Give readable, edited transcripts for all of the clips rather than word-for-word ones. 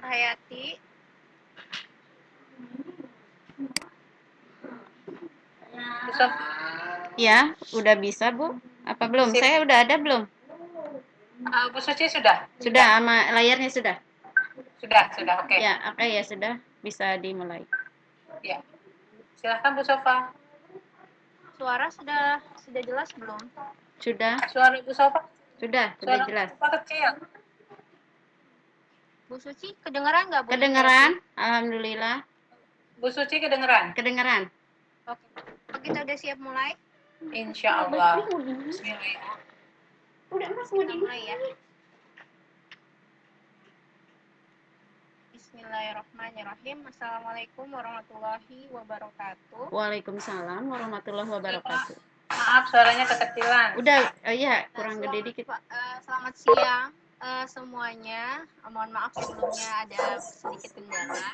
Nur Hayati. Besok Ya, udah bisa, Bu? Apa belum? Sip. Saya udah ada belum? Bu Suci sudah? Sudah, sama layarnya sudah? Sudah, oke. Ya, oke ya sudah. Bisa dimulai. Ya. Silahkan Bu Sofa. Suara sudah jelas belum? Sudah? Suara Bu Sofa? Sudah Suara jelas. Bu Sofa kecil. Bu Suci, kedengeran nggak Bu? Kedengeran? Alhamdulillah. Bu Suci kedengeran? Kedengeran. Oke. Kita udah siap mulai? Insya Allah. Bismillah. Kita mulai ya. Bismillahirrahmanirrahim. Assalamualaikum warahmatullahi wabarakatuh. Waalaikumsalam warahmatullahi wabarakatuh. Maaf, suaranya kekecilan. Udah, iya, kurang gede dikit. Selamat siang semuanya. Mohon maaf sebelumnya ada sedikit kendala.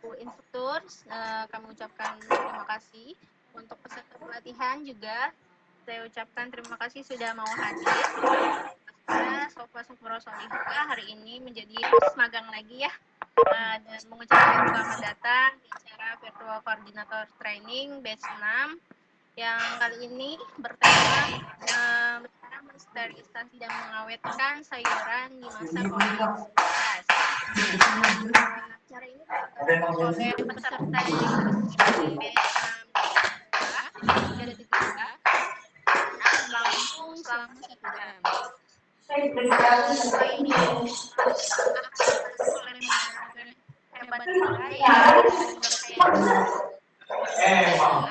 Bu Instruktur, kami ucapkan terima kasih. Untuk peserta pelatihan juga saya ucapkan terima kasih sudah mau hadir. Saya Sofa Sukmoro Solihah hari ini menjadi host magang lagi ya, dan mengucapkan selamat datang di acara Virtual Coordinator Training Batch 6 yang kali ini bertema mensterilisasi dan mengawetkan sayuran di masa COVID-19. Acara ini oleh peserta yang batch 6 dan 3 akan berlangsung selama 1 jam. Setelah ini akan oleh moderator hebat kita yang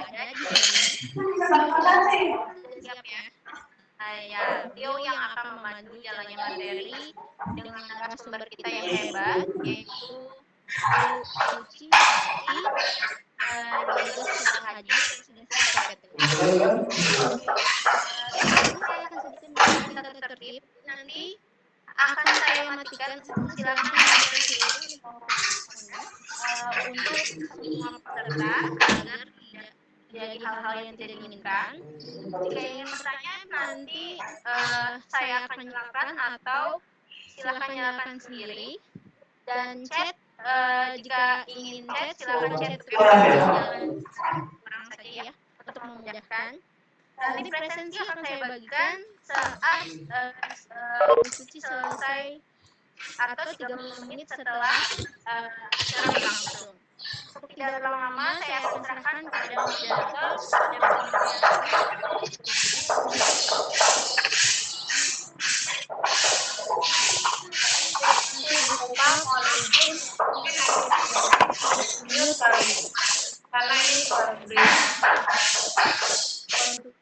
ada di sini. Siap ya. Saya Tio yang akan memandu jalannya materi dengan narasumber kita yang hebat, yaitu Bu Suci Hayati yang juga sudah hadir dan sudah siap PPT. Saya akan sedikit memberikan tata tertib. Nanti akan saya matikan. Silakan matikan seluruh mikrofonnya untuk semua peserta agar tidak terjadi hal-hal yang tidak diinginkan. Jika ingin bertanya nanti saya akan nyalakan atau silakan nyalakan sendiri. Dan chat jika ingin chat silakan chat ke jalan orang saja ya untuk memudahkan. Nanti presensi akan saya bagikan saat Bu Suci selesai atau 30 menit setelah acara berlangsung. Untuk tidak terlalu lama, saya akan serahkan kepada moderator dan karena ini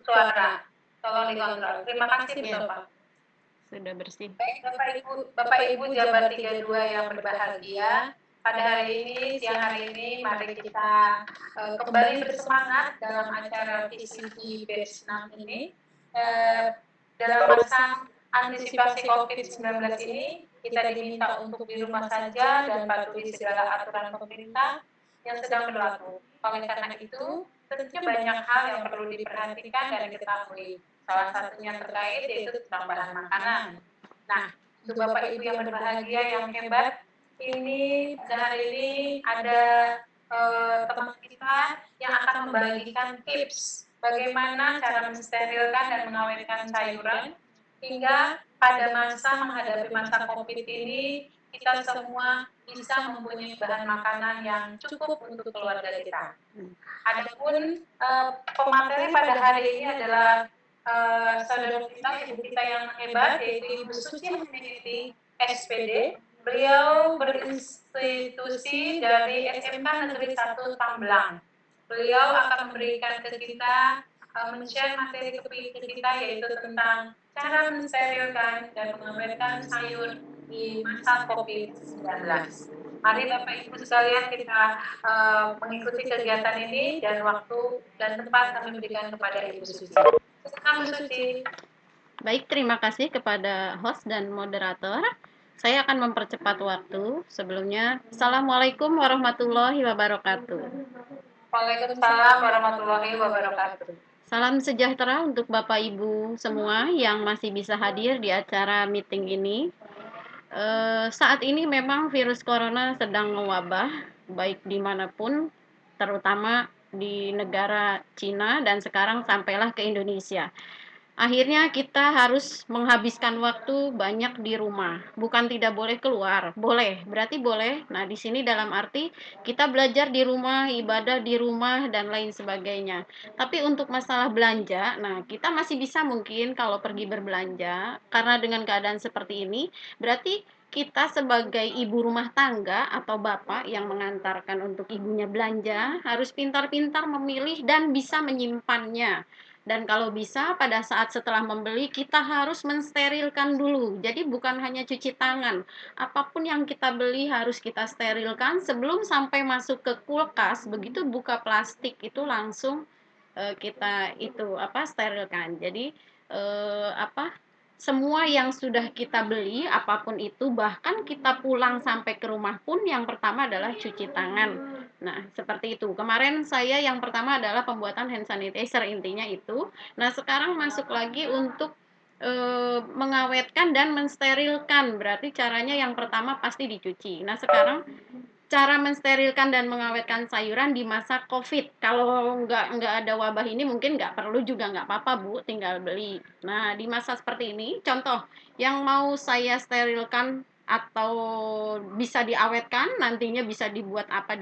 suara. Tolong dikontrol. Terima kasih Bu Sofa. Sudah bersih. Baik, Bapak Ibu Jabar 32 yang berbahagia, pada hari ini, siang hari ini, mari kita kembali bersemangat dalam acara VCT Batch 6 ini. Dalam masa antisipasi COVID-19 ini, kita diminta untuk di rumah saja dan patuhi segala aturan pemerintah yang sedang berlaku. Oleh karena itu, tentunya banyak hal yang perlu diperhatikan dan diketahui. Salah satunya terkait yaitu tentang bahan makanan. Nah, untuk Bapak Ibu yang berbahagia, yang hebat, ini hari ini ada teman kita yang akan membagikan tips bagaimana cara mensterilkan dan mengawetkan sayuran hingga pada masa menghadapi masa COVID ini kita semua bisa mempunyai bahan makanan yang cukup untuk keluarga kita. Adapun pemateri pada hari ini adalah saudara kita, ibu kita yang hebat, yaitu Ibu Suci Hayati, SPD. Beliau berinstitusi dari SMK Negeri 1 Tamblang. Beliau akan memberikan ke kita, men-share materi ke kita, yaitu tentang cara mensterilkan dan mengawetkan sayur di masa COVID-19. Mari Bapak Ibu sekalian kita mengikuti kegiatan ini dan waktu dan tempat kami berikan kepada Ibu Suci. Silakan Bu Suci. Baik, terima kasih kepada host dan moderator. Saya akan mempercepat waktu. Sebelumnya, Assalamualaikum warahmatullahi wabarakatuh. Waalaikumsalam warahmatullahi wabarakatuh. Salam sejahtera untuk Bapak Ibu semua yang masih bisa hadir di acara meeting ini. Saat ini memang virus corona sedang mewabah, baik dimanapun, terutama di negara Cina dan sekarang sampailah ke Indonesia. Akhirnya kita harus menghabiskan waktu banyak di rumah. Bukan tidak boleh keluar, boleh, berarti boleh. Nah, di sini dalam arti kita belajar di rumah, ibadah di rumah, dan lain sebagainya. Tapi untuk masalah belanja, nah kita masih bisa mungkin kalau pergi berbelanja, karena dengan keadaan seperti ini, berarti kita sebagai ibu rumah tangga atau bapak yang mengantarkan untuk ibunya belanja, harus pintar-pintar memilih dan bisa menyimpannya. Dan kalau bisa pada saat setelah membeli kita harus mensterilkan dulu. Jadi bukan hanya cuci tangan. Apapun yang kita beli harus kita sterilkan sebelum sampai masuk ke kulkas. Begitu buka plastik itu langsung kita itu sterilkan. Jadi semua yang sudah kita beli apapun itu, bahkan kita pulang sampai ke rumah pun yang pertama adalah cuci tangan. Nah, seperti itu. Kemarin saya yang pertama adalah pembuatan hand sanitizer, intinya itu. Nah, sekarang masuk lagi untuk mengawetkan dan mensterilkan. Berarti caranya yang pertama pasti dicuci. Nah, sekarang cara mensterilkan dan mengawetkan sayuran di masa COVID. Kalau nggak ada wabah ini mungkin nggak perlu juga, nggak apa-apa Bu, tinggal beli. Nah, di masa seperti ini, contoh yang mau saya sterilkan atau bisa diawetkan, nantinya bisa dibuat apa.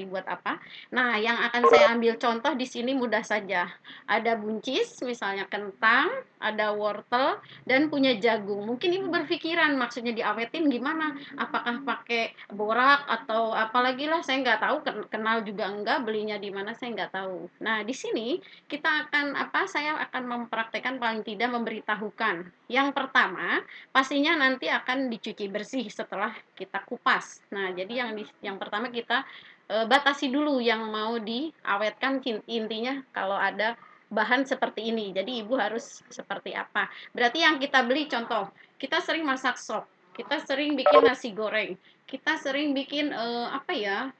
Nah, yang akan saya ambil contoh di sini mudah saja. Ada buncis, misalnya kentang, ada wortel, dan punya jagung. Mungkin Ibu berpikiran maksudnya diawetin gimana? Apakah pakai borak atau apalagi lah, saya nggak tahu, kenal juga enggak, belinya di mana saya nggak tahu. Nah, di sini kita akan saya akan mempraktekkan, paling tidak memberitahukan. Yang pertama, pastinya nanti akan dicuci bersih setelah kita kupas. Nah, jadi yang pertama kita batasi dulu yang mau diawetkan, intinya kalau ada bahan seperti ini. Jadi ibu harus seperti apa? Berarti yang kita beli, contoh, kita sering masak sop, kita sering bikin nasi goreng, kita sering bikin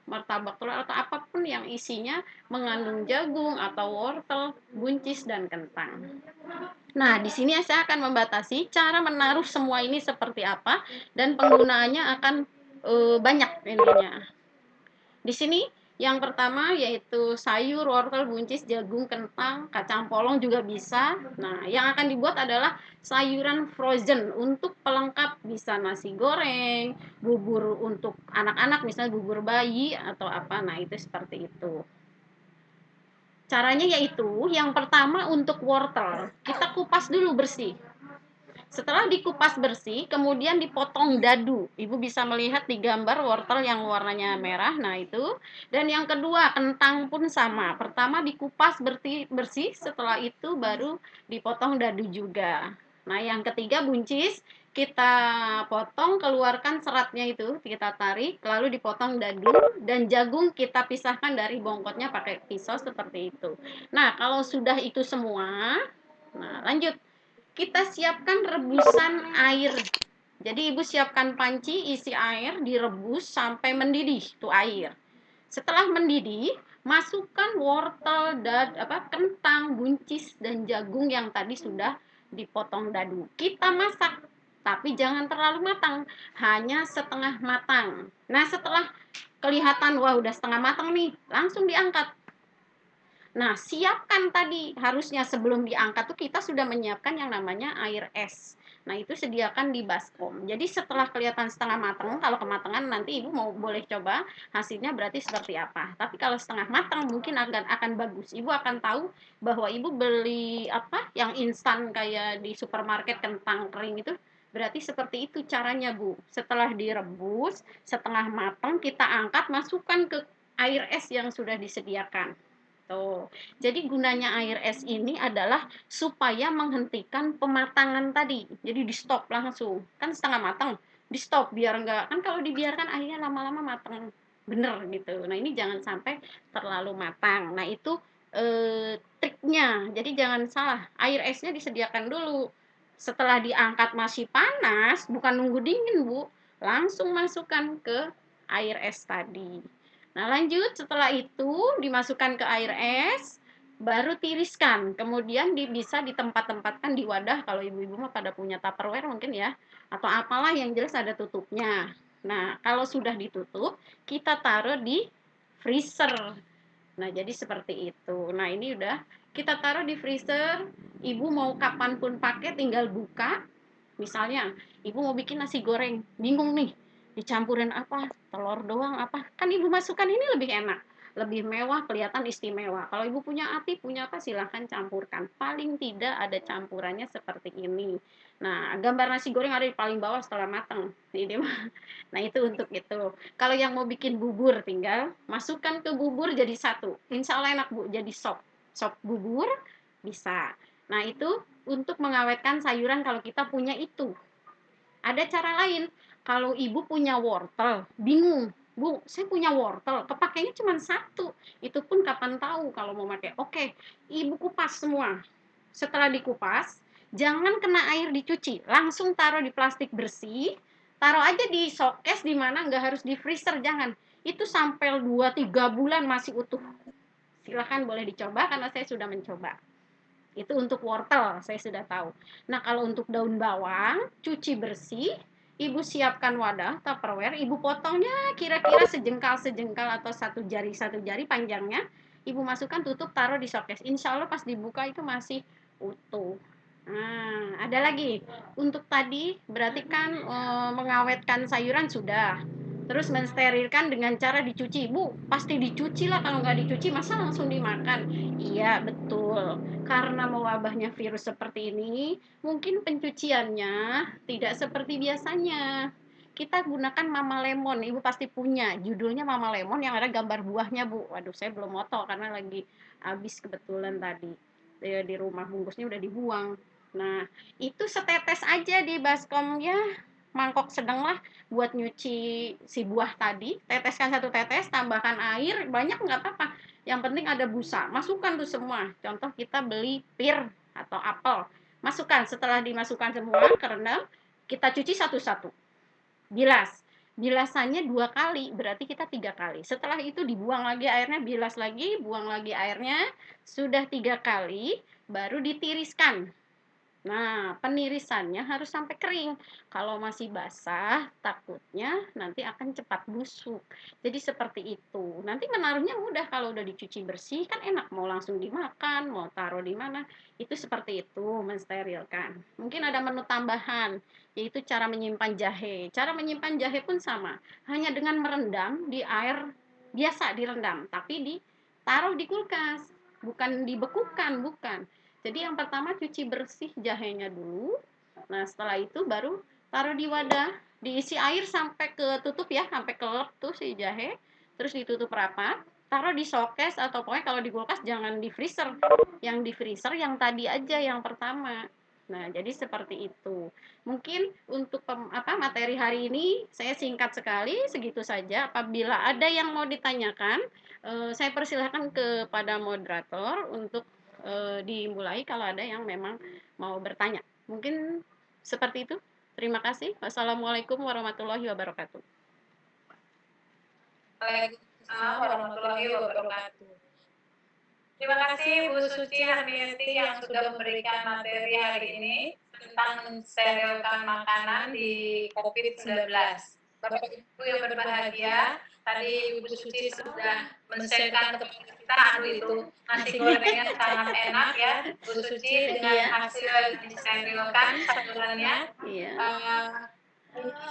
martabak telur atau apapun yang isinya mengandung jagung atau wortel, buncis dan kentang. Nah, di sini saya akan membatasi cara menaruh semua ini seperti apa dan penggunaannya akan banyak intinya. Di sini yang pertama yaitu sayur, wortel, buncis, jagung, kentang, kacang polong juga bisa. Nah, yang akan dibuat adalah sayuran frozen untuk pelengkap, bisa nasi goreng, bubur untuk anak-anak, misalnya bubur bayi atau apa. Nah, itu seperti itu. Caranya yaitu yang pertama untuk wortel, kita kupas dulu bersih. Setelah dikupas bersih, kemudian dipotong dadu. Ibu bisa melihat di gambar wortel yang warnanya merah, nah itu. Dan yang kedua, kentang pun sama. Pertama dikupas bersih, setelah itu baru dipotong dadu juga. Nah, yang ketiga buncis, kita potong, keluarkan seratnya itu, kita tarik, lalu dipotong dadu, dan jagung kita pisahkan dari bongkotnya pakai pisau seperti itu. Nah, kalau sudah itu semua, nah lanjut. Kita siapkan rebusan air. Jadi ibu siapkan panci, isi air, direbus sampai mendidih itu air. Setelah mendidih, masukkan wortel dan kentang, buncis dan jagung yang tadi sudah dipotong dadu. Kita masak, tapi jangan terlalu matang, hanya setengah matang. Nah, setelah kelihatan wah udah setengah matang nih, langsung diangkat. Nah, siapkan tadi, harusnya sebelum diangkat tuh kita sudah menyiapkan yang namanya air es. Nah, itu sediakan di baskom. Jadi setelah kelihatan setengah matang, kalau kematangan nanti ibu mau boleh coba hasilnya berarti seperti apa. Tapi kalau setengah matang mungkin akan bagus. Ibu akan tahu bahwa ibu beli yang instan kayak di supermarket kentang kering itu, berarti seperti itu caranya, Bu. Setelah direbus setengah matang, kita angkat, masukkan ke air es yang sudah disediakan. Tuh. Jadi gunanya air es ini adalah supaya menghentikan pematangan tadi. Jadi di stop langsung. Kan setengah matang, di stop biar enggak, kan kalau dibiarkan airnya lama-lama matang bener gitu. Nah, ini jangan sampai terlalu matang. Nah, itu triknya. Jadi jangan salah. Air esnya disediakan dulu. Setelah diangkat masih panas, bukan nunggu dingin, Bu. Langsung masukkan ke air es tadi. Nah, lanjut setelah itu dimasukkan ke air es, baru tiriskan, kemudian bisa ditempat-tempatkan di wadah, kalau ibu-ibu mah pada punya Tupperware mungkin ya, atau apalah yang jelas ada tutupnya. Nah, kalau sudah ditutup, kita taruh di freezer. Nah, jadi seperti itu. Nah, ini udah kita taruh di freezer, ibu mau kapanpun pakai tinggal buka. Misalnya, ibu mau bikin nasi goreng, bingung nih, dicampurin apa, telur doang apa, kan ibu masukkan ini lebih enak, lebih mewah, kelihatan istimewa. Kalau ibu punya api, punya apa, silahkan campurkan. Paling tidak ada campurannya seperti ini. Nah, gambar nasi goreng ada di paling bawah setelah matang. Ini mah. Nah, itu untuk itu. Kalau yang mau bikin bubur, tinggal masukkan ke bubur jadi satu. Insya Allah enak, Bu. Jadi sop. Sop bubur bisa. Nah, itu untuk mengawetkan sayuran kalau kita punya itu. Ada cara lain. Kalau ibu punya wortel, bingung. Bu, saya punya wortel, kepakainya cuma satu. Itu pun kapan tahu kalau mau pakai. Oke, ibu kupas semua. Setelah dikupas, jangan kena air dicuci. Langsung taruh di plastik bersih. Taruh aja di showcase di mana nggak harus di freezer, jangan. Itu sampai 2-3 bulan masih utuh. Silahkan boleh dicoba karena saya sudah mencoba. Itu untuk wortel, saya sudah tahu. Nah, kalau untuk daun bawang, cuci bersih, ibu siapkan wadah Tupperware, ibu potongnya kira-kira sejengkal-sejengkal atau satu jari panjangnya, ibu masukkan, tutup, taruh di showcase. Insya Allah pas dibuka itu masih utuh. Nah, ada lagi. Untuk tadi berarti kan mengawetkan sayuran sudah. Terus mensterilkan dengan cara dicuci. Bu, pasti dicuci lah, kalau nggak dicuci masa langsung dimakan? Iya, betul. Karena mewabahnya virus seperti ini, mungkin pencuciannya tidak seperti biasanya. Kita gunakan Mama Lemon, ibu pasti punya. Judulnya Mama Lemon yang ada gambar buahnya, Bu. Waduh, saya belum moto karena lagi habis kebetulan tadi. Di rumah bungkusnya udah dibuang. Nah, itu setetes aja di baskom ya, mangkok sedang lah buat nyuci si buah tadi. Teteskan satu tetes, tambahkan air, banyak nggak apa-apa, yang penting ada busa, masukkan tuh semua. Contoh kita beli pir atau apel, masukkan. Setelah dimasukkan semua kerendam, kita cuci satu-satu, bilas. Bilasannya 2 kali, berarti kita 3 kali. Setelah itu dibuang lagi airnya, bilas lagi, buang lagi airnya. Sudah 3 kali, baru ditiriskan. Nah, penirisannya harus sampai kering. Kalau masih basah, takutnya nanti akan cepat busuk. Jadi seperti itu. Nanti menaruhnya mudah, kalau udah dicuci bersih kan enak, mau langsung dimakan, mau taruh di mana. Itu seperti itu, mensterilkan. Mungkin ada menu tambahan, yaitu cara menyimpan jahe. Cara menyimpan jahe pun sama, hanya dengan merendam di air biasa, direndam, tapi ditaruh di kulkas, bukan dibekukan, bukan. Jadi yang pertama cuci bersih jahenya dulu. Nah, setelah itu baru taruh di wadah, diisi air sampai ke tutup ya, sampai kelep tuh si jahe. Terus ditutup rapat, taruh di showcase atau pokoknya kalau di kulkas jangan di freezer. Yang di freezer yang tadi aja yang pertama. Nah, jadi seperti itu. Mungkin untuk materi hari ini saya singkat sekali, segitu saja. Apabila ada yang mau ditanyakan, saya persilahkan kepada moderator untuk dimulai kalau ada yang memang mau bertanya. Mungkin seperti itu. Terima kasih. Wassalamualaikum warahmatullahi wabarakatuh. Waalaikumsalam warahmatullahi wabarakatuh. Terima kasih Bu Suci Harniati yang sudah memberikan materi hari ini tentang mensterilkan makanan di COVID-19. Bapak Ibu yang berbahagia, tadi Bu Suci sudah men-sharekan kepada kita, itu nasi gorengnya sangat enak ya Bu Suci, dengan hasil disterilkan sayurannya.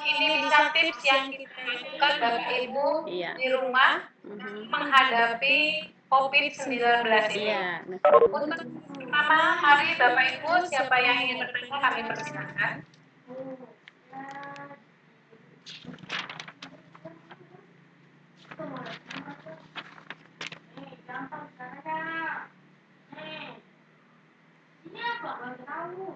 Ini bisa tips yang kita lakukan Bapak Ibu di rumah menghadapi COVID-19 ini. Untuk pertama, mari Bapak Ibu, siapa yang ingin bertanya kami persilakan. Ini apa? Nggak tahu.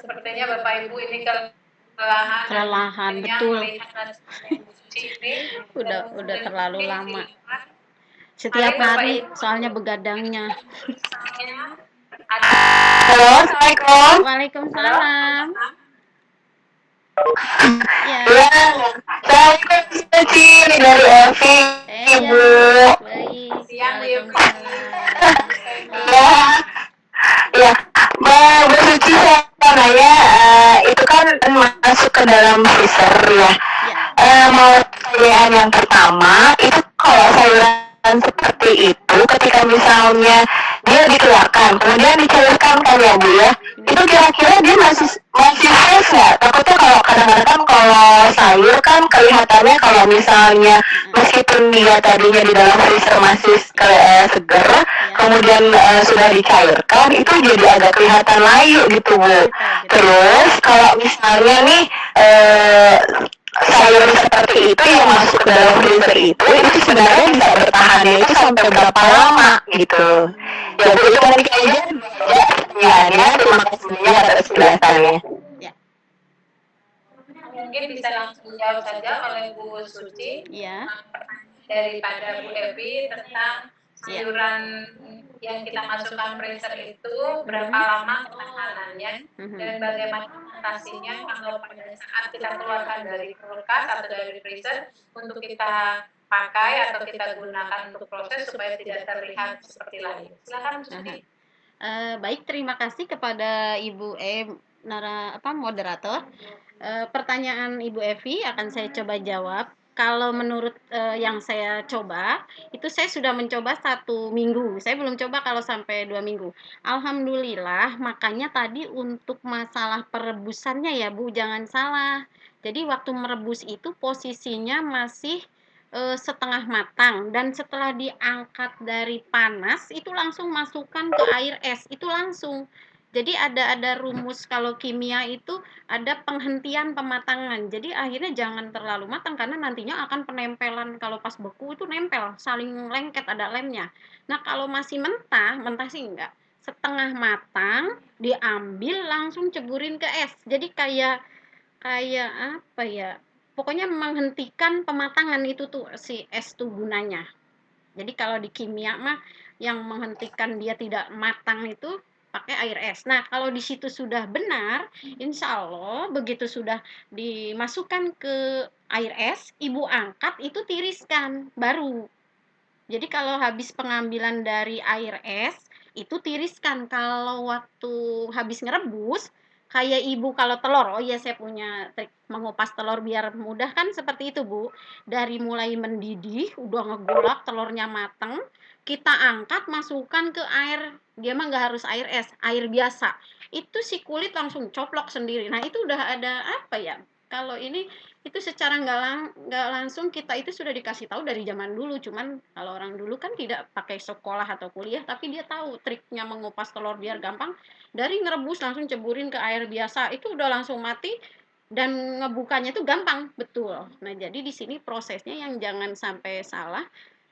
Sepertinya Bapak Ibu ini kelelahan, betul. Udah terlalu lama. Setiap hari soalnya begadangnya. Halo, Assalamualaikum. Waalaikumsalam. Ya. Ya, Assalamualaikum Cici dari Evi, Ibu. Baik. Siang, Bu Waalaikumsalam. Ya, ya, Bu Cici saya mau nanya, itu kan masuk ke dalam freezer ya. Mau pertanyaan yang pertama, itu kalau sayuran seperti itu, ketika misalnya dia dikeluarkan, kemudian dicairkan kan ya Bu ya, itu kira-kira dia masih fresh nggak? Takutnya kalau kadang-kadang kalau sayur kan kelihatannya kalau misalnya meskipun dia tadinya di dalam freezer masih segar, kemudian sudah dicairkan, itu jadi agak kelihatan layu gitu Bu. Terus kalau misalnya nih sayur seperti itu yang masuk ke dalam freezer itu sebenarnya bisa bertahannya itu sampai berapa lama gitu. Ya Bu, itu mungkin aja pertanyaannya. Terima kasih banyak atas penjelasannya. Mungkin bisa langsung dijawab saja oleh Bu Suci. Iya. Daripada Bu Evi tentang sayuran yang kita masukkan freezer itu berapa lama ketahanannya dan bagaimana mengatasinya kalau pada saat kita keluarkan dari kulkas atau dari freezer untuk kita pakai atau kita gunakan untuk proses supaya tidak terlihat seperti lain. Silakan Bu Suci. Baik, terima kasih kepada Ibu moderator. Pertanyaan Ibu Evi akan saya coba jawab. Kalau menurut yang saya coba, itu saya sudah mencoba 1 minggu. Saya belum coba kalau sampai 2 minggu. Alhamdulillah, makanya tadi untuk masalah perebusannya ya Bu, jangan salah. Jadi waktu merebus itu posisinya masih setengah matang, dan setelah diangkat dari panas itu langsung masukkan ke air es, itu langsung. Jadi ada rumus kalau kimia itu ada penghentian pematangan. Jadi akhirnya jangan terlalu matang karena nantinya akan penempelan, kalau pas beku itu nempel, saling lengket, ada lemnya. Nah, kalau masih mentah sih enggak. Setengah matang diambil langsung ceburin ke es. Jadi kayak apa ya? Pokoknya menghentikan pematangan itu tuh si es tuh gunanya. Jadi kalau di kimia mah yang menghentikan dia tidak matang itu pakai air es. Nah, kalau di situ sudah benar, insya Allah begitu sudah dimasukkan ke air es, Ibu angkat itu tiriskan baru. Jadi kalau habis pengambilan dari air es, itu tiriskan. Kalau waktu habis ngerebus, kayak Ibu kalau telur, oh iya saya punya trik mengupas telur biar mudah kan seperti itu Bu. Dari mulai mendidih, udah ngegolak, telurnya mateng, kita angkat, masukkan ke air, dia mah nggak harus air es, air biasa. Itu si kulit langsung coplok sendiri. Nah itu udah ada apa ya, kalau ini itu secara nggak langsung kita itu sudah dikasih tahu dari zaman dulu. Cuman kalau orang dulu kan tidak pakai sekolah atau kuliah, tapi dia tahu triknya mengupas telur biar gampang. Dari ngerebus langsung ceburin ke air biasa, itu udah langsung mati dan ngebukanya itu gampang, betul. Nah, jadi di sini prosesnya yang jangan sampai salah.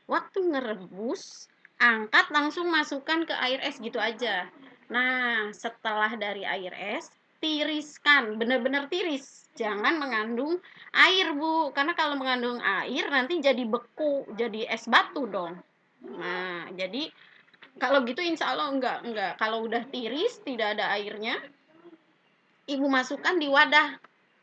Waktu ngerebus, angkat langsung masukkan ke air es gitu aja. Nah, setelah dari air es, tiriskan, benar-benar tiris. Jangan mengandung air Bu, karena kalau mengandung air nanti jadi beku, jadi es batu dong. Nah, jadi kalau gitu insya Allah enggak. Kalau udah tiris, tidak ada airnya, Ibu masukkan di wadah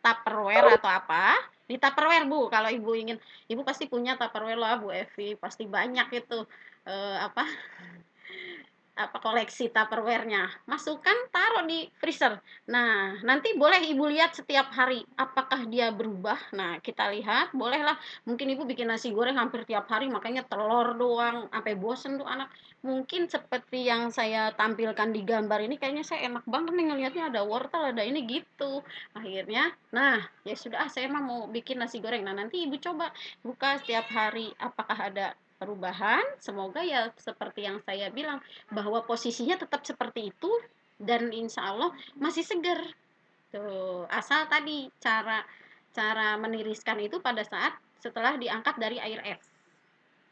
Tupperware atau apa, di Tupperware Bu. Kalau Ibu ingin, Ibu pasti punya Tupperware lah Bu Evi, pasti banyak itu koleksi Tupperware-nya. Masukkan, taruh di freezer. Nah, nanti boleh Ibu lihat setiap hari apakah dia berubah. Nah, kita lihat, bolehlah. Mungkin Ibu bikin nasi goreng hampir tiap hari, makanya telur doang sampai bosen tuh anak. Mungkin seperti yang saya tampilkan di gambar ini, kayaknya saya enak banget nih ngelihatnya, ada wortel, ada ini gitu. Akhirnya, nah, ya sudah, saya mah mau bikin nasi goreng. Nah, nanti Ibu coba buka setiap hari apakah ada perubahan. Semoga ya seperti yang saya bilang, bahwa posisinya tetap seperti itu dan insya Allah masih segar. Tuh, asal tadi cara meniriskan itu pada saat setelah diangkat dari air es.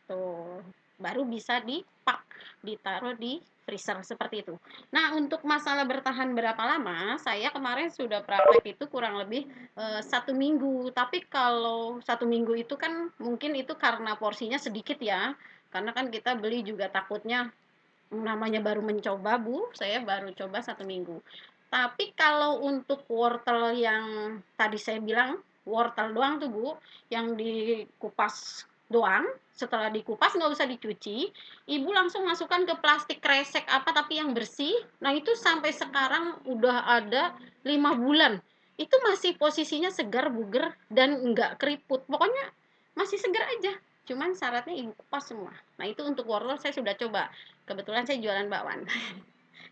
Tuh, baru bisa dipak, ditaruh di freezer seperti itu. Nah, untuk masalah bertahan berapa lama, saya kemarin sudah praktek itu kurang lebih 1 minggu. Tapi kalau 1 minggu itu kan mungkin itu karena porsinya sedikit ya, karena kan kita beli juga takutnya namanya baru mencoba Bu, saya baru coba 1 minggu. Tapi kalau untuk wortel yang tadi saya bilang wortel doang tuh Bu, yang dikupas doang, setelah dikupas nggak usah dicuci, ibu langsung masukkan ke plastik kresek apa tapi yang bersih. Nah itu sampai sekarang udah ada 5 bulan. Itu masih posisinya segar, buger, dan nggak keriput. Pokoknya masih segar aja. Cuman syaratnya ibu kupas semua. Nah itu untuk wortel saya sudah coba. Kebetulan saya jualan bakwan.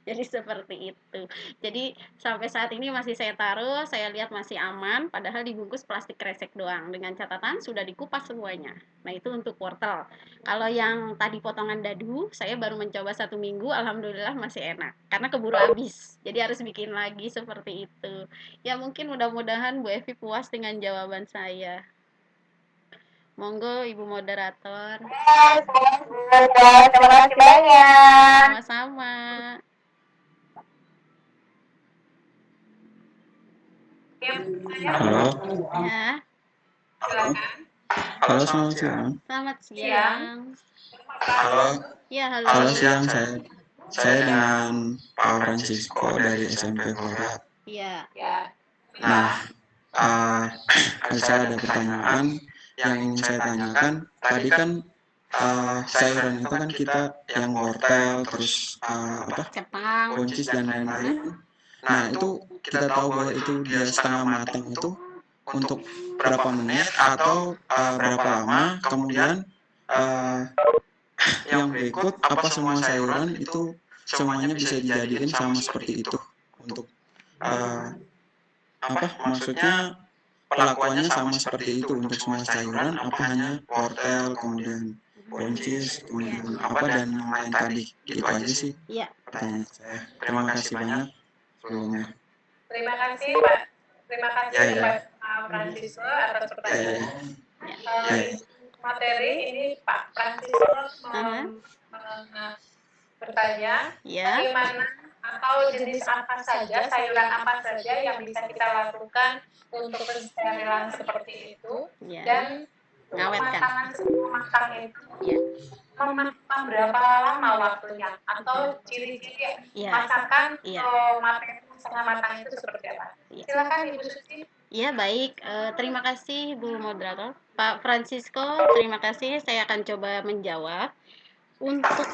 Jadi seperti itu. Jadi sampai saat ini masih saya taruh, saya lihat masih aman, padahal dibungkus plastik kresek doang. Dengan catatan sudah dikupas semuanya. Nah itu untuk wortel. Kalau yang tadi potongan dadu, saya baru mencoba 1 minggu, alhamdulillah masih enak. Karena keburu habis, jadi harus bikin lagi seperti itu. Ya mungkin mudah-mudahan Bu Evi puas dengan jawaban saya. Monggo Ibu Moderator. Yes, terima kasih banyak. Sama-sama. Halo, Ya, halo selamat siang. selamat siang. Halo, Ya, halo. halo siang saya dengan Pak Francisco dari SMP Korat. Iya. Nah, saya ada pertanyaan yang ingin saya tanyakan. Tadi kan sayuran itu kan kita yang wortel, terus Kentang. buncis dan lain-lain. Nah, itu kita tahu bahwa itu dia setengah matang itu untuk berapa menit atau berapa lama. Kemudian yang berikut, apa semua sayuran itu semuanya bisa dijadikan sama seperti itu untuk maksudnya perlakuannya sama seperti itu untuk semua sayuran, apa hanya wortel, kemudian buncis, kemudian dan yang lain tadi. Gitu aja sih Iya. pertanyaan saya. Terima kasih banyak sebelumnya. Terima kasih Pak. Terima kasih Ya, ya. Pak Francisco atas pertanyaan. Materi ini Pak Francisco bertanya Ya. bagaimana atau jenis apa saja, sayuran apa saja yang bisa kita lakukan untuk pensterilan seperti itu, Ya. dan Ngawetkan. pematangan sebelum matang itu Ya. memakan berapa lama waktunya atau ciri-ciri Ya. masakan Iya. matang setengah matang itu seperti apa? Iya. Silakan Ibu Suci. Ya, baik. Terima kasih Bu Moderator. Pak Francisco, terima kasih. Saya akan coba menjawab. Untuk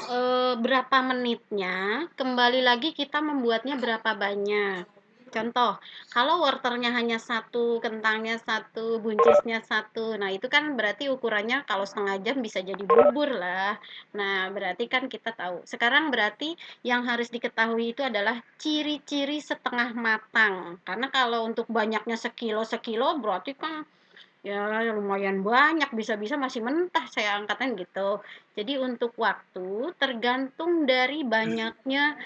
berapa menitnya, kembali lagi kita membuatnya berapa banyak. Contoh, kalau wortelnya hanya 1, kentangnya 1, buncisnya 1, nah itu kan berarti ukurannya kalau setengah jam bisa jadi bubur lah. Nah, berarti kan kita tahu. Sekarang berarti yang harus diketahui itu adalah ciri-ciri setengah matang. Karena kalau untuk banyaknya sekilo berarti kan ya lumayan banyak, bisa-bisa masih mentah saya angkatan gitu. Jadi untuk waktu tergantung dari banyaknya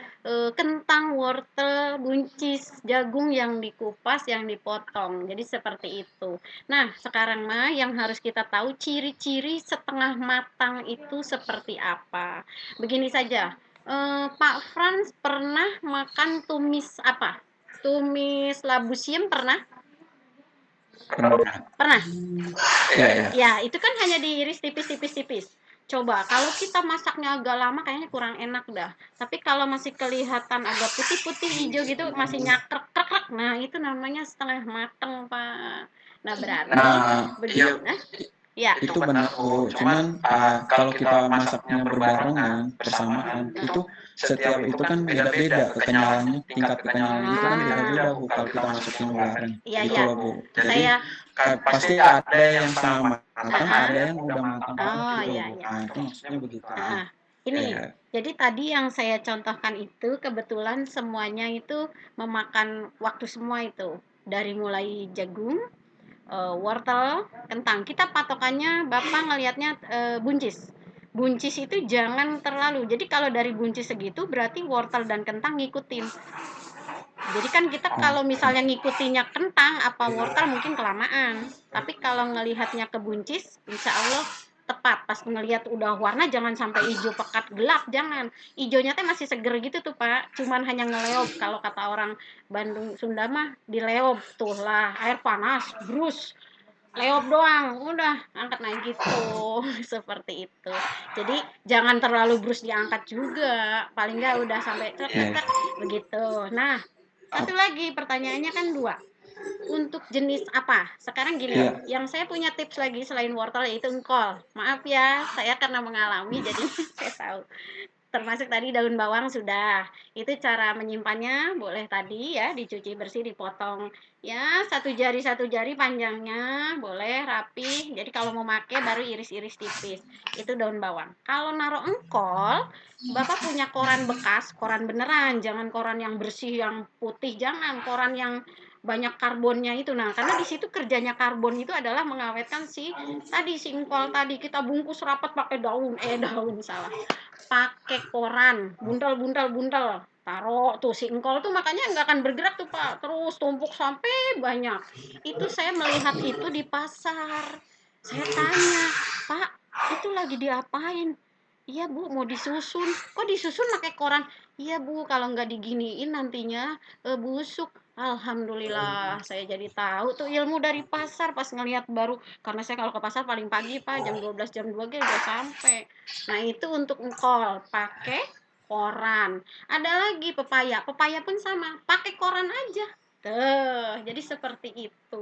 kentang, wortel, buncis, jagung yang dikupas, yang dipotong. Jadi seperti itu. Nah, sekarang mah yang harus kita tahu ciri-ciri setengah matang itu seperti apa. Begini saja, Pak Frans pernah makan tumis apa? Tumis labu siam pernah? Pernah? Ya. Ya, itu kan hanya diiris tipis-tipis. Coba, kalau kita masaknya agak lama kayaknya kurang enak dah. Tapi kalau masih kelihatan agak putih-putih hijau gitu, masih nyakrek-krek. Nah, itu namanya setengah mateng, Pak. Nah, berarti begitu. Ya. Itu benar cuman kalau kita masaknya berbarengan bersamaan itu setiap itu kan beda-beda kekenyalannya, tingkat kekenyalannya itu kan beda-beda Bu kalau kita masukin bareng. Iya, Gitu iya. loh Bu. Jadi pasti ada yang setengah matang, ada yang udah matang gitu. Iya. Nah, itu maksudnya begitu. Ini, jadi tadi yang saya contohkan itu kebetulan semuanya itu memakan waktu semua itu. Dari mulai jagung, wortel, kentang. Kita patokannya Bapak ngelihatnya buncis. Buncis itu jangan terlalu. Jadi kalau dari buncis segitu berarti wortel dan kentang ngikutin. Jadi kan kita kalau misalnya ngikutinya kentang apa wortel mungkin kelamaan. Tapi kalau ngelihatnya ke buncis, insya Allah tepat. Pas ngelihat udah warna jangan sampai hijau pekat gelap, jangan. Ijonya teh masih seger gitu tuh, Pak. Cuman hanya ngeleop, kalau kata orang Bandung Sunda mah dileop tuh lah, air panas, brus. Leop doang, udah angkat naik gitu. Seperti itu. Jadi jangan terlalu brus diangkat juga. Paling nggak udah sampai tek tek Iya. tek begitu. Nah, satu lagi pertanyaannya kan dua. Untuk jenis apa? Sekarang gini, Iya. yang saya punya tips lagi selain wortel yaitu engkol. Maaf ya, saya karena mengalami jadi saya tahu. Termasuk tadi daun bawang sudah. Itu cara menyimpannya boleh tadi ya dicuci bersih, dipotong ya satu jari panjangnya, boleh rapi. Jadi kalau mau pakai baru iris-iris tipis. Itu daun bawang. Kalau naruh engkol, Bapak punya koran bekas, koran beneran, jangan koran yang bersih yang putih, jangan koran yang banyak karbonnya itu. Nah, karena di situ kerjanya karbon itu adalah mengawetkan si engkol tadi. Kita bungkus rapat pakai daun salah, pakai koran buntel taruh tuh si engkol tuh, makanya nggak akan bergerak tuh Pak, terus tumpuk sampai banyak. Itu saya melihat itu di pasar, saya tanya, Pak itu lagi diapain? Iya Bu, mau disusun. Kok disusun pakai koran? Iya Bu, kalau nggak diginiin nantinya busuk. Alhamdulillah, saya jadi tahu tuh ilmu dari pasar pas ngelihat baru. Karena saya kalau ke pasar paling pagi Pak, jam 12 jam 2 gitu udah sampai. Nah, itu untuk engkol, pakai koran. Ada lagi pepaya. Pepaya pun sama, pakai koran aja. Tuh, jadi seperti itu.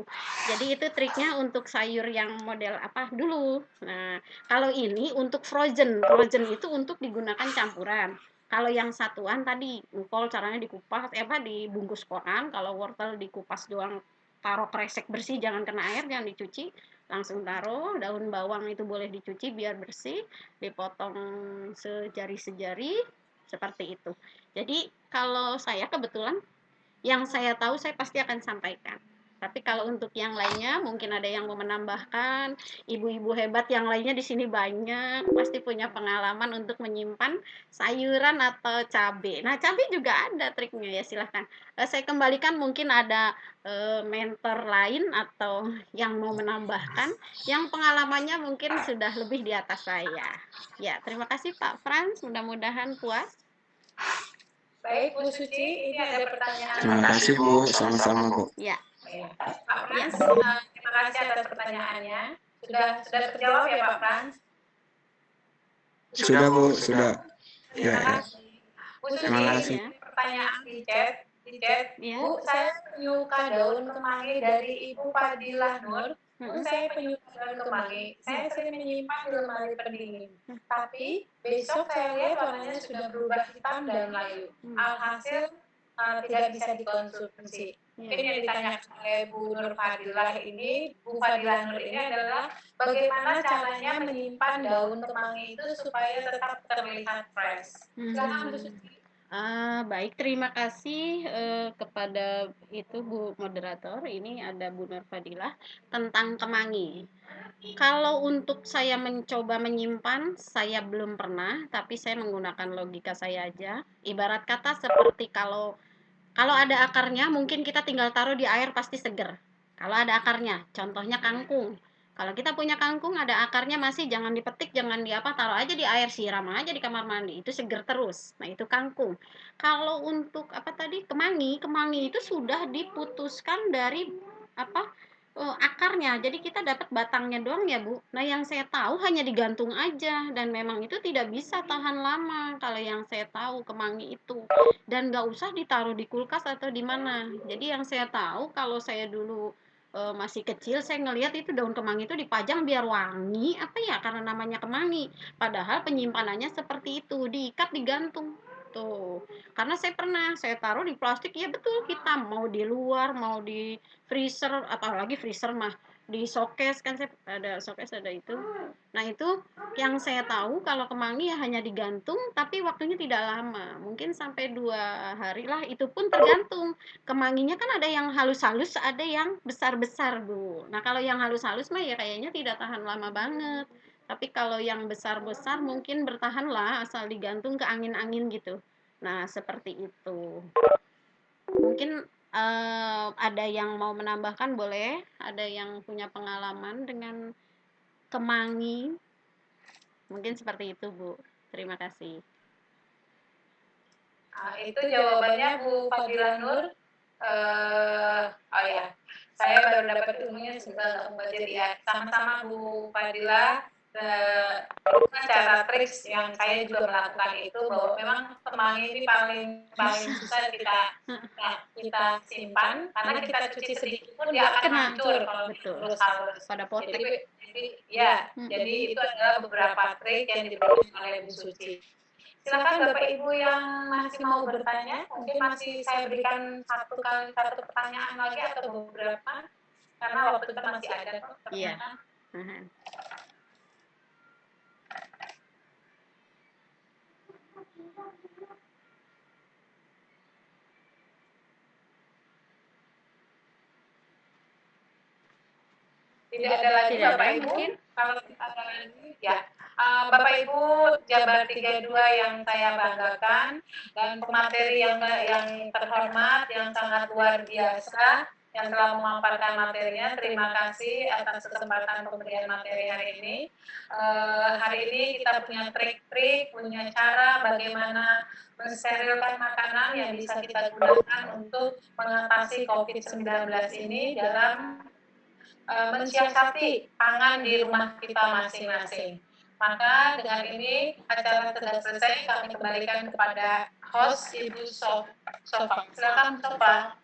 Jadi itu triknya untuk sayur yang model apa dulu. Nah, kalau ini untuk frozen. Frozen itu untuk digunakan campuran. Kalau yang satuan tadi, engkol caranya dikupas, dibungkus koran. Kalau wortel dikupas doang, taruh kresek bersih, jangan kena air, jangan dicuci. Langsung taruh, daun bawang itu boleh dicuci biar bersih, dipotong sejari-sejari, seperti itu. Jadi kalau saya kebetulan, yang saya tahu saya pasti akan sampaikan. Tapi kalau untuk yang lainnya mungkin ada yang mau menambahkan, ibu-ibu hebat yang lainnya di sini banyak, pasti punya pengalaman untuk menyimpan sayuran atau cabai. Nah, cabai juga ada triknya ya, silahkan. Saya kembalikan, mungkin ada mentor lain atau yang mau menambahkan, yang pengalamannya mungkin sudah lebih di atas saya. Ya, terima kasih Pak Frans, mudah-mudahan puas. Baik, Bu Suci, ini ada pertanyaan. Terima kasih Bu, sama-sama Bu. Ya. Pak Frans, terima kasih atas pertanyaannya. Sudah terjawab ya Pak Frans? Sudah Bu, sudah. Ya, Terima ya. kasih. Bu Terima Suci, kasih. pertanyaan di chat. Ya. Bu, saya penyuka daun kemangi dari Ibu Fadilah Nur. Bu, saya penyuka daun kemangi. Saya sering menyimpan di lemari pendingin. Tapi besok saya lihat warnanya sudah berubah hitam dan layu. Alhasil tidak bisa dikonsumsi. Mungkin yang ditanyakan oleh Bu Nur Fadilah ini, Bu Fadilah Nur ini adalah bagaimana caranya menyimpan daun kemangi itu supaya tetap terlihat fresh. Silakan Bu Suci. Baik, terima kasih kepada itu Bu Moderator. Ini ada Bu Nur Fadilah tentang kemangi. Kalau untuk saya mencoba menyimpan, saya belum pernah, tapi saya menggunakan logika saya aja. Ibarat kata seperti kalau ada akarnya, mungkin kita tinggal taruh di air pasti seger. Kalau ada akarnya, contohnya kangkung. Kalau kita punya kangkung ada akarnya masih, jangan dipetik, jangan taruh aja di air, siram aja di kamar mandi, itu seger terus. Nah, itu kangkung. Kalau untuk kemangi itu sudah diputuskan dari akarnya. Jadi kita dapat batangnya doang ya Bu. Nah, yang saya tahu hanya digantung aja, dan memang itu tidak bisa tahan lama kalau yang saya tahu kemangi itu. Dan nggak usah ditaruh di kulkas atau di mana. Jadi yang saya tahu kalau saya dulu masih kecil, saya ngelihat itu daun kemangi itu dipajang biar wangi, karena namanya kemangi. Padahal penyimpanannya seperti itu, diikat, digantung. Tuh. Karena saya taruh di plastik, ya betul, hitam, mau di luar, mau di freezer, apalagi freezer mah di showcase kan, saya ada showcase, ada itu. Nah, itu yang saya tahu kalau kemangi ya hanya digantung, tapi waktunya tidak lama, mungkin sampai 2 hari lah, itu pun tergantung. Kemanginya kan ada yang halus-halus, ada yang besar-besar Bu. Nah, kalau yang halus-halus mah ya kayaknya tidak tahan lama banget. Tapi kalau yang besar-besar mungkin bertahan lah, asal digantung ke angin-angin gitu. Nah, seperti itu. Mungkin ada yang mau menambahkan, boleh. Ada yang punya pengalaman dengan kemangi. Mungkin seperti itu, Bu. Terima kasih. Nah, itu jawabannya Bu Fadila Nur. Oh ya, saya baru dapat ilmunya sebentar jadi ya. Sama-sama Bu Fadila. Cara trik yang saya juga melakukan itu bahwa memang kemangi ini paling susah kita simpan karena kita cuci sedikit pun dia akan hancur kalau terus halus. Pada potek. Jadi itu adalah beberapa trik yang diberikan oleh Bu Suci. Silakan Bapak Ibu yang masih mau bertanya, mungkin masih saya berikan satu pertanyaan lagi atau beberapa karena waktu kita masih ada kok. Iya. Tidak ada lagi Bapak Ibu. Mungkin kalau ada lagi ya. Bapak Ibu Jabar 32 yang saya banggakan dan pemateri yang terhormat yang sangat luar biasa yang telah memaparkan materinya. Terima kasih atas kesempatan pemberian materi hari ini. Hari ini kita punya trik-trik, punya cara bagaimana mensterilkan makanan yang bisa kita gunakan untuk mengatasi COVID-19 ini dalam mensiasati pangan di rumah kita masing-masing. Maka dengan ini acara sudah selesai, kami kembalikan kepada host Ibu Sofa. Silakan Sofa.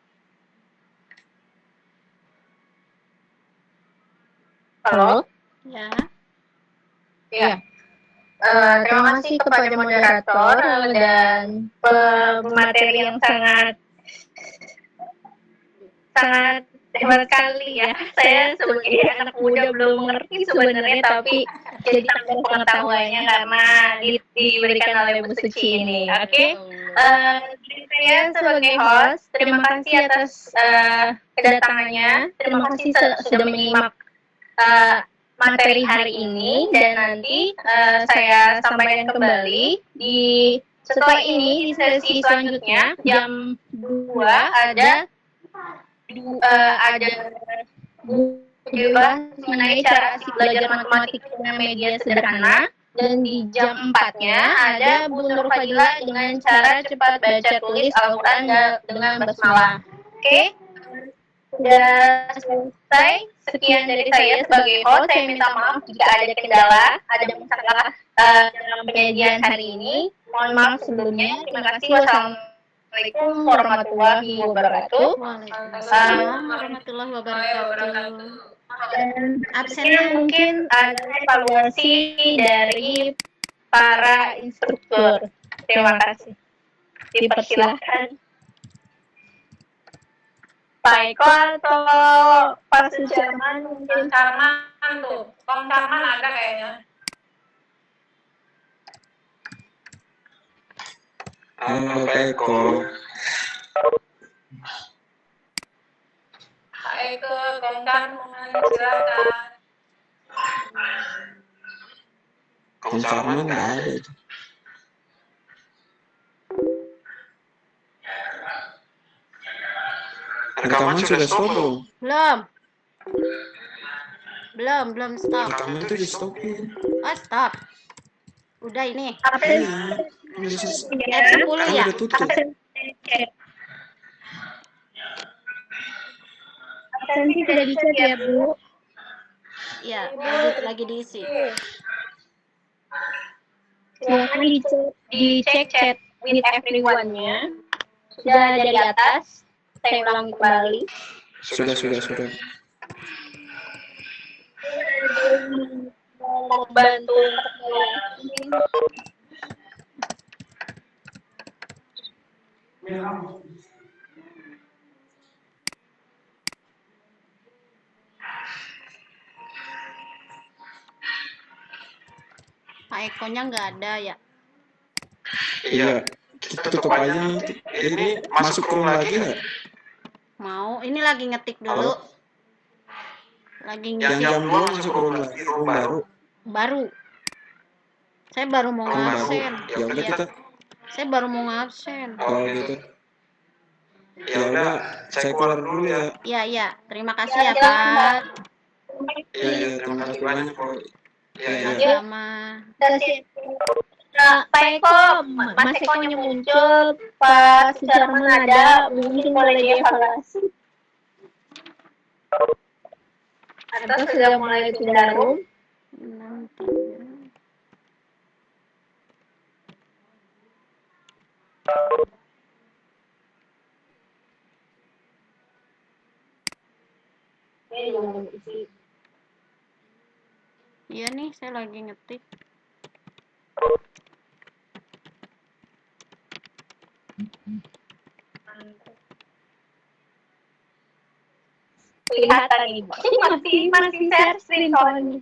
Halo. Ya. Iya. Terima kasih kepada moderator dan pemateri yang sangat hebat sekali ya. Saya sebagai anak muda belum mengerti sebenarnya, tapi jadi tambah pengetahuannya karena diberikan oleh Bu Suci ini. Oke. Saya sebagai host, terima kasih atas kedatangannya. Terima kasih sudah menyimak materi hari ini dan nanti saya sampaikan kembali setelah ini di sesi selanjutnya jam 2 ada dibahas mengenai cara asik belajar matematika dengan media sederhana, dan di jam 4-nya ada Bu Nur Fadila dengan cara cepat baca tulis Al-Quran dengan basmalah. Oke, sudah selesai. Sekian dari saya sebagai host. Saya minta maaf jika ada kendala, ada masalah dalam penyajian hari ini. Mohon maaf sebelumnya. Terima kasih. Wassalamualaikum warahmatullahi wabarakatuh. Waalaikumsalam warahmatullahi wabarakatuh. Dan absennya mungkin ada evaluasi dari para instruktur. Terima kasih. Dipersilahkan Pak Eko atau Pak Sujarman mungkin. Charman tuh, Om Charman ada kayaknya. Halo Pak Eko. Pak Eko, Om Charman, silakan. Om Charman nggak ada itu. Rekaman sudah stop belum? Belum stop. Rekaman itu di stopin. Oh, stop. Udah ini. Iya. F10 ya? Udah tutup. Absensi sudah dicek ya, Bu. Ya, lagi diisi. Silakan dicek chat with everyone-nya. Sudah ada di atas. Saya ulangi kembali. Sudah. Bantu Pak Ekonya nggak ada ya? Iya. Kita tutup aja nanti. Ini masuk room lagi nggak? Mau? Ini lagi ngetik dulu. Lagi Yang jam 2 masuk room lagi, room baru. Baru. Saya baru mau ngabsen. Ya udah kita. Saya baru mau ngabsen. Oh gitu. Ya udah, saya keluar dulu ya. Iya. Terima kasih ya, Pak. Iya, terima kasih banyak. Iya. Sama Pak Eko, Mas Eko-nya muncul, Pak Sujarman ada, mungkin boleh dievaluasi. Atau sudah mulai pindah room? 6, 3. Iya nih, saya lagi ngetik. Kelihatan ibu. Masih share screen soalnya.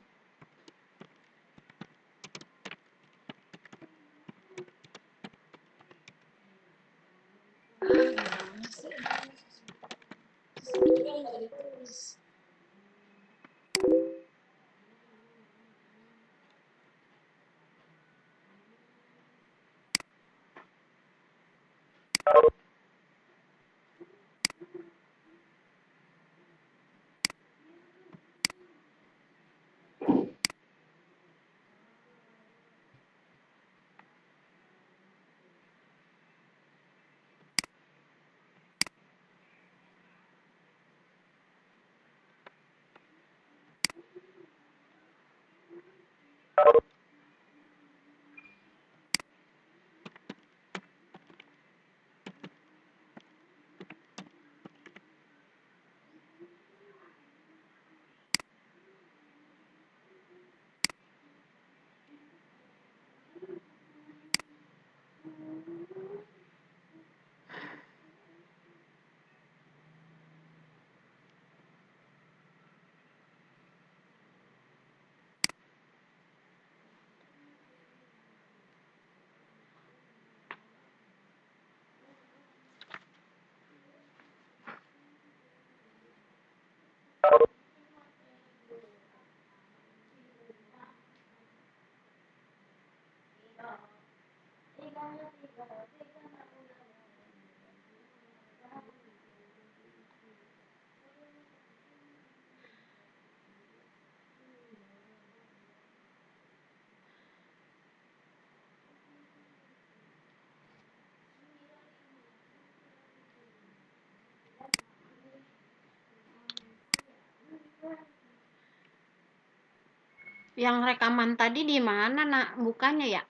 Yang rekaman tadi di mana, Nak? Bukannya ya?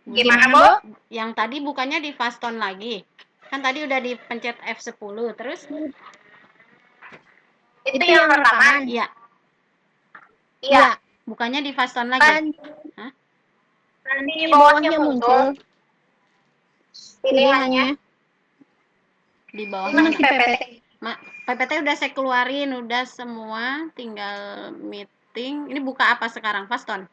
Gimana, Bu? Yang tadi bukannya di Faston lagi. Kan tadi udah dipencet F10, terus? Itu yang rekaman? Iya. Iya. Bukannya di Faston lagi? Hah? Nanti di bawahnya muncul pilihannya. Di bawah Masih mana? PPT. PPT udah saya keluarin, udah semua, tinggal meeting. Ini buka apa sekarang, Faston?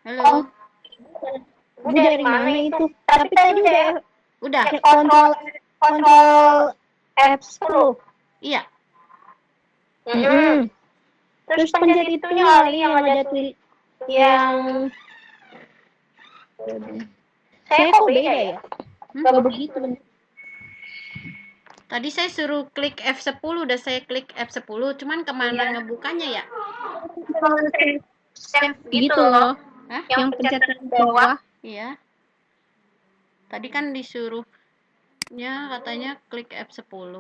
Halo. Udah dari mana itu? Tapi tadi Udah. Kontrol F10. Iya. Terus pencet itunya kali yang ada yang saya kok beda ya? Gak begitu. Tadi saya suruh klik F10, udah saya klik F10, cuman kemana ngebukanya ya? Gitu loh. Hah? Yang pencet ke bawah. Iya. Tadi kan disuruhnya katanya klik F10.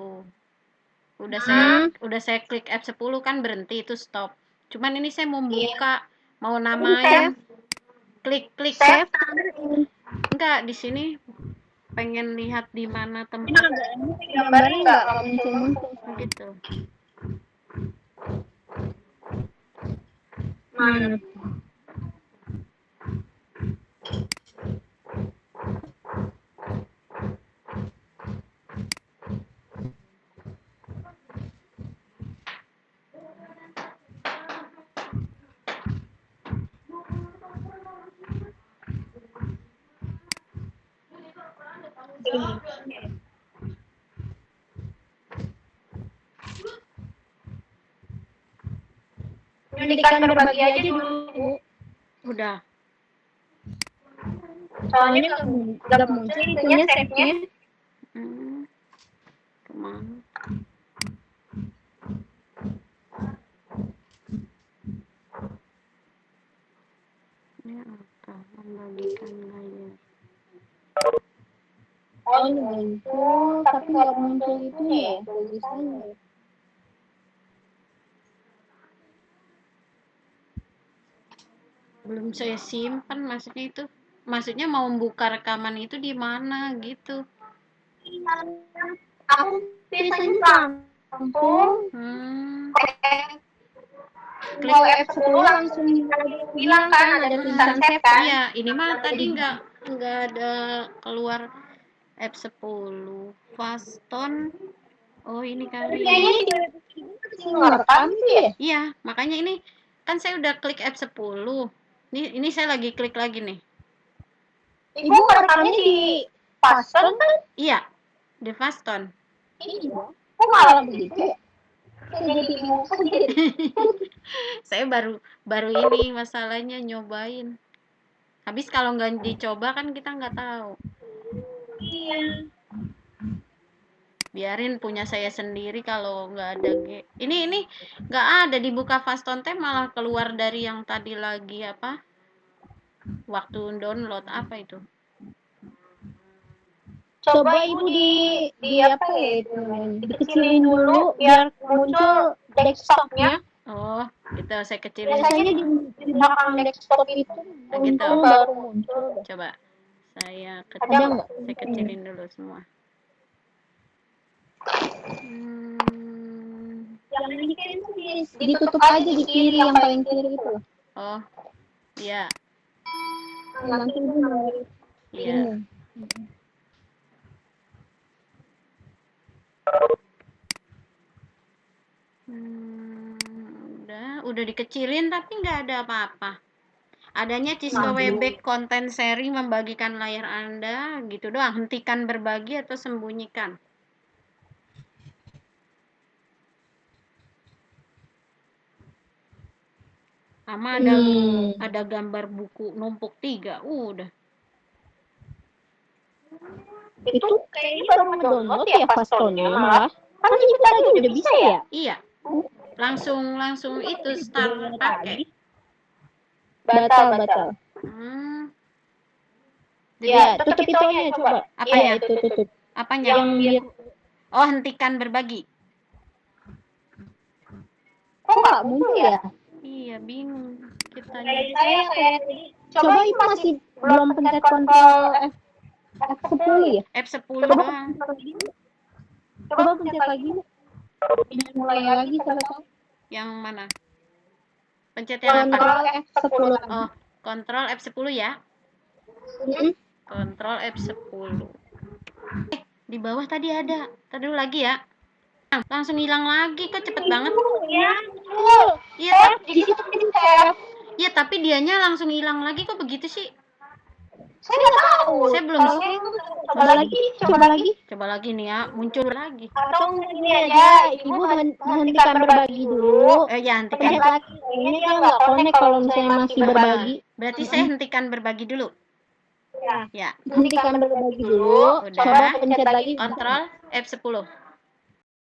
Udah saya klik F10 kan berhenti, itu stop. Cuman ini saya mau buka, mau namain. Klik Save. Enggak, di sini pengen lihat di mana tempat. Gambarnya enggak muncul. Gitu. Mana? Pendidikan berbagi aja dulu. Udah. Soalnya nggak muncul itunya save-nya. Kemana? nggak muncul itu ya tulisannya. Belum saya simpan, maksudnya itu. Maksudnya mau buka rekaman itu di mana gitu. Aku biasanya langsung Klik F10 langsung bilang kan ada tulisan save kan. Iya, ini mah tadi nggak ada keluar F10. Faston. Oh, ini kali. Kayaknya di ngerekam gitu ya. Iya, makanya ini kan saya udah klik F10. Ini saya lagi klik lagi nih. Ibu ngerekamnya di Faston kan? Iya, di Faston. Iya. Kok malah begitu ya? Saya jadi bingung sendiri. Saya baru ini masalahnya nyobain. Habis kalau nggak dicoba kan kita nggak tahu. Iya. Biarin punya saya sendiri kalau nggak ada ini nggak ada dibuka Faston teh malah keluar dari yang tadi lagi apa? Waktu download apa itu? Coba ibu di apa ya itu dikecilin dulu biar muncul desktopnya. Oh, gitu saya kecilin. Biasanya di belakang desktop itu gitu. baru muncul. Coba saya nggak? saya kecilin dulu semua. Yang ini kan ditutup aja di kiri yang paling kiri itu. Oh, iya. Nanti ibu Iya. Udah dikecilin tapi nggak ada apa-apa. Adanya Cisco Webex konten seri membagikan layar Anda gitu doang. Hentikan berbagi atau sembunyikan. Sama ada gambar buku numpuk 3. Udah. Itu kayaknya baru mendownload ya Fastonnya malah. Kan ini tadi udah bisa ya? Iya. Langsung itu start pakai. Batal. Ya, tutup itunya coba. Apa ya? Itu tutup. Apanya? Yang Oh, hentikan berbagi. kok nggak muncul ya? Iya, bingung kita. Saya coba itu masih belum pencet kontrol F10 ya? F10 doang. Coba pencet lagi. Mulai lagi coba. Yang mana? Pencet yang apa? Kontrol F10. Oh, kontrol F10 ya. Kontrol F10. Di bawah tadi ada. Tadi dulu lagi ya. Langsung hilang lagi, kok cepet banget. Iya, iya, tapi dianya langsung hilang lagi, kok begitu sih? Saya nggak tahu. Saya belum. Coba lagi nih ya, muncul lagi. Atau ini aja, ibu hentikan berbagi dulu. Ya, hentikan. Pencet lagi. Ini dia nggak connect kalau misalnya masih berbagi. Berarti saya hentikan berbagi dulu. Ya. Hentikan berbagi dulu. Udah. Coba pencet lagi. Kontrol F10.